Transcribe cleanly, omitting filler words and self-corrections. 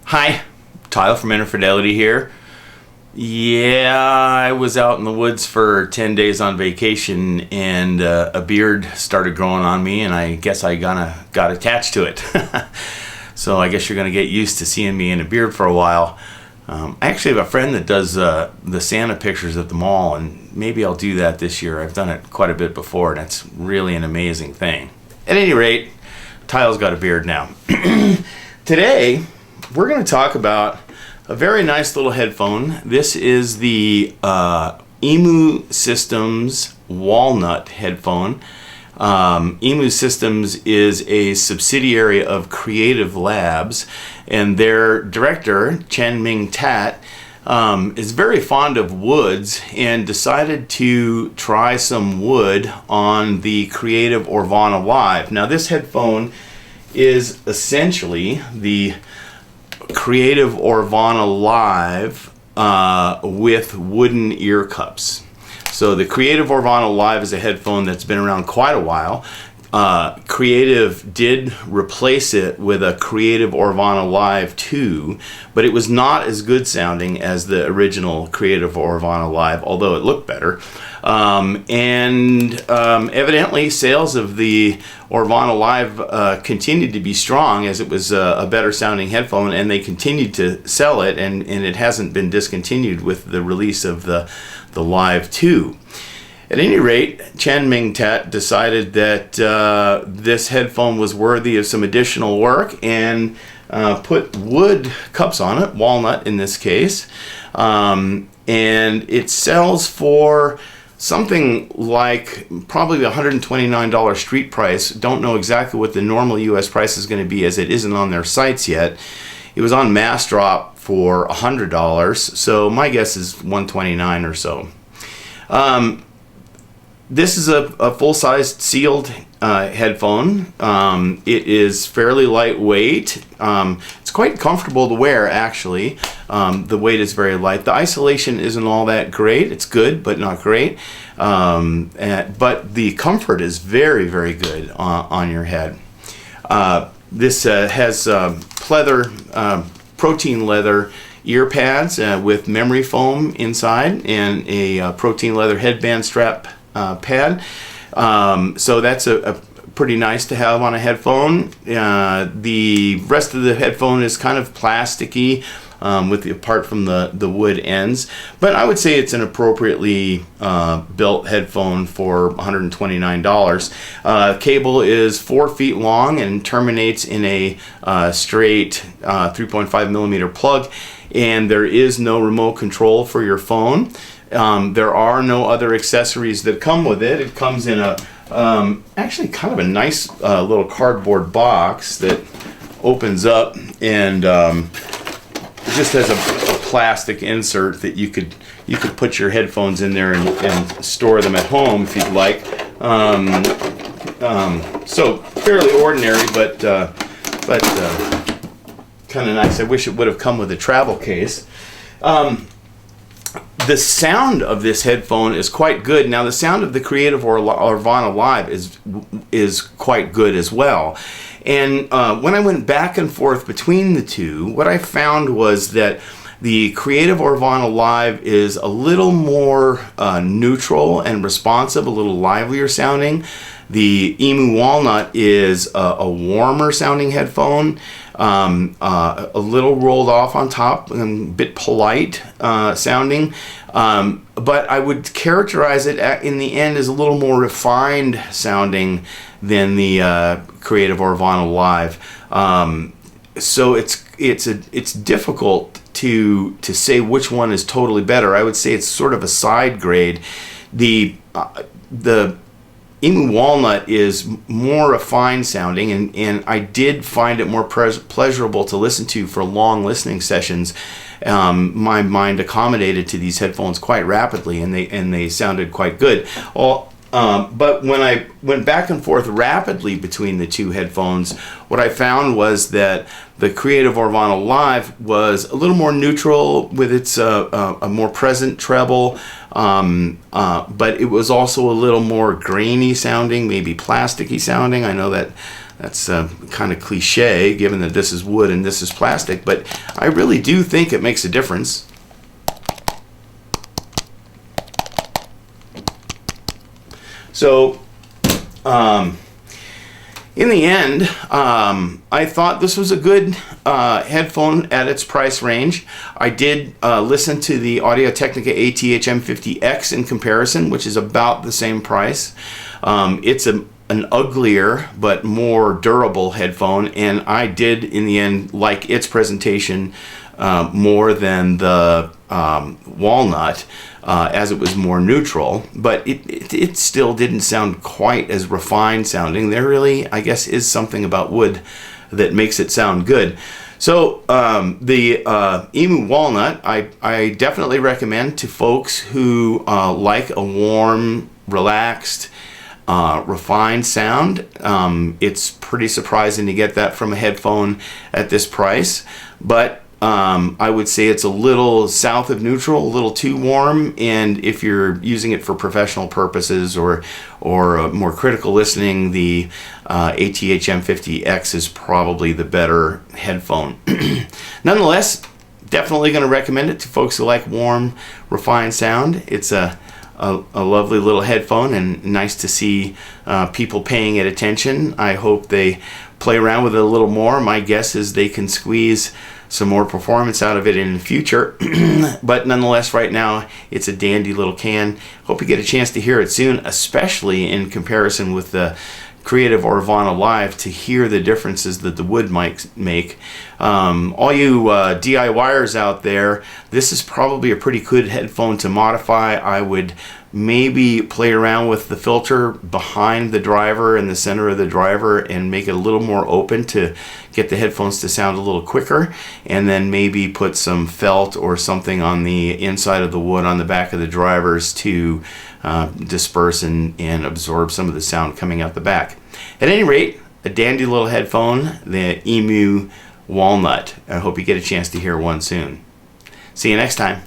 Hi, Tyler from Infidelity here. Yeah, I was out in the woods for 10 days on vacation and a beard started growing on me, and I guess I got attached to it. So I guess you're going to get used to seeing me in a beard for a while. I actually have a friend that does the Santa pictures at the mall, and maybe I'll do that this year. I've done it quite a bit before, and it's really an amazing thing. At any rate, Tyler's got a beard now. Today, we're going to talk about a very nice little headphone. This is the Emu Systems Walnut headphone. Emu Systems is a subsidiary of Creative Labs, and their director, Chen Ming Tat, is very fond of woods and decided to try some wood on the Creative Aurvana Live. Now, this headphone is essentially the Creative Aurvana Live with wooden ear cups. So the Creative Aurvana Live is a headphone that's been around quite a while. Creative did replace it with a Creative Aurvana Live 2, but it was not as good sounding as the original Creative Aurvana Live, although it looked better. Evidently sales of the Aurvana Live continued to be strong, as it was a better sounding headphone, and they continued to sell it, and it hasn't been discontinued with the release of the Live 2. At any rate, Chen Ming Tat decided that this headphone was worthy of some additional work and put wood cups on it, walnut in this case, and it sells for something like probably $129 street price. Don't know exactly what the normal US price is going to be, as it isn't on their sites yet. It was on Mass Drop for $100, so my guess is $129 or so. This is a full-sized sealed headphone. It is fairly lightweight. It's quite comfortable to wear, actually. The weight is very light. The isolation isn't all that great. It's good, but not great. But the comfort is very, very good on your head. This has pleather, protein leather ear pads with memory foam inside, and a protein leather headband strap pad. So that's a pretty nice to have on a headphone. The rest of the headphone is kind of plasticky, apart from the wood ends, but I would say it's an appropriately built headphone for $129. Cable is 4 feet long and terminates in a straight 3.5 millimeter plug, and there is no remote control for your phone. There are no other accessories that come with it. It comes in a actually kind of a nice little cardboard box that opens up, and it just has a plastic insert that you could put your headphones in there and store them at home if you'd like. So fairly ordinary, but kind of nice. I wish it would have come with a travel case. The sound of this headphone is quite good. Now, the sound of the Creative Aurvana Live is quite good as well. And when I went back and forth between the two, what I found was that the Creative Aurvana Live is a little more neutral and responsive, a little livelier sounding. The Emu Walnut is a warmer sounding headphone, a little rolled off on top and a bit polite sounding. But I would characterize it in the end as a little more refined sounding than the Creative Aurvana Live. So it's difficult to say which one is totally better. I would say it's sort of a side grade. The Emu Walnut is more refined sounding, and I did find it more pleasurable to listen to for long listening sessions. My mind accommodated to these headphones quite rapidly, and they sounded quite good. But when I went back and forth rapidly between the two headphones, what I found was that the Creative Aurvana Live was a little more neutral with its a more present treble, but it was also a little more grainy sounding, maybe plasticky sounding. I know that That's kind of cliche, given that this is wood and this is plastic, but I really do think it makes a difference. So, in the end, I thought this was a good headphone at its price range. I did listen to the Audio-Technica AT-HM50X in comparison, which is about the same price. It's an uglier but more durable headphone, and I did, in the end, like its presentation more than the Walnut, as it was more neutral, but it still didn't sound quite as refined sounding. There really, I guess, is something about wood that makes it sound good. So the Emu Walnut, I definitely recommend to folks who like a warm, relaxed, refined sound. It's pretty surprising to get that from a headphone at this price, but I would say it's a little south of neutral, a little too warm, and if you're using it for professional purposes or more critical listening, the AT-HM50X is probably the better headphone. Nonetheless, definitely going to recommend it to folks who like warm, refined sound. It's a lovely little headphone, and nice to see people paying it attention. I hope they play around with it a little more. My guess is they can squeeze some more performance out of it in the future. But nonetheless, right now, it's a dandy little can. Hope you get a chance to hear it soon, especially in comparison with the Creative Aurvana Live, to hear the differences that the wood might make. All you DIYers out there, this is probably a pretty good headphone to modify. I would maybe play around with the filter behind the driver, in the center of the driver, and make it a little more open to get the headphones to sound a little quicker, and then maybe put some felt or something on the inside of the wood on the back of the drivers to disperse and absorb some of the sound coming out the back. At any rate, a dandy little headphone, the Emu Walnut. I hope you get a chance to hear one soon. See you next time.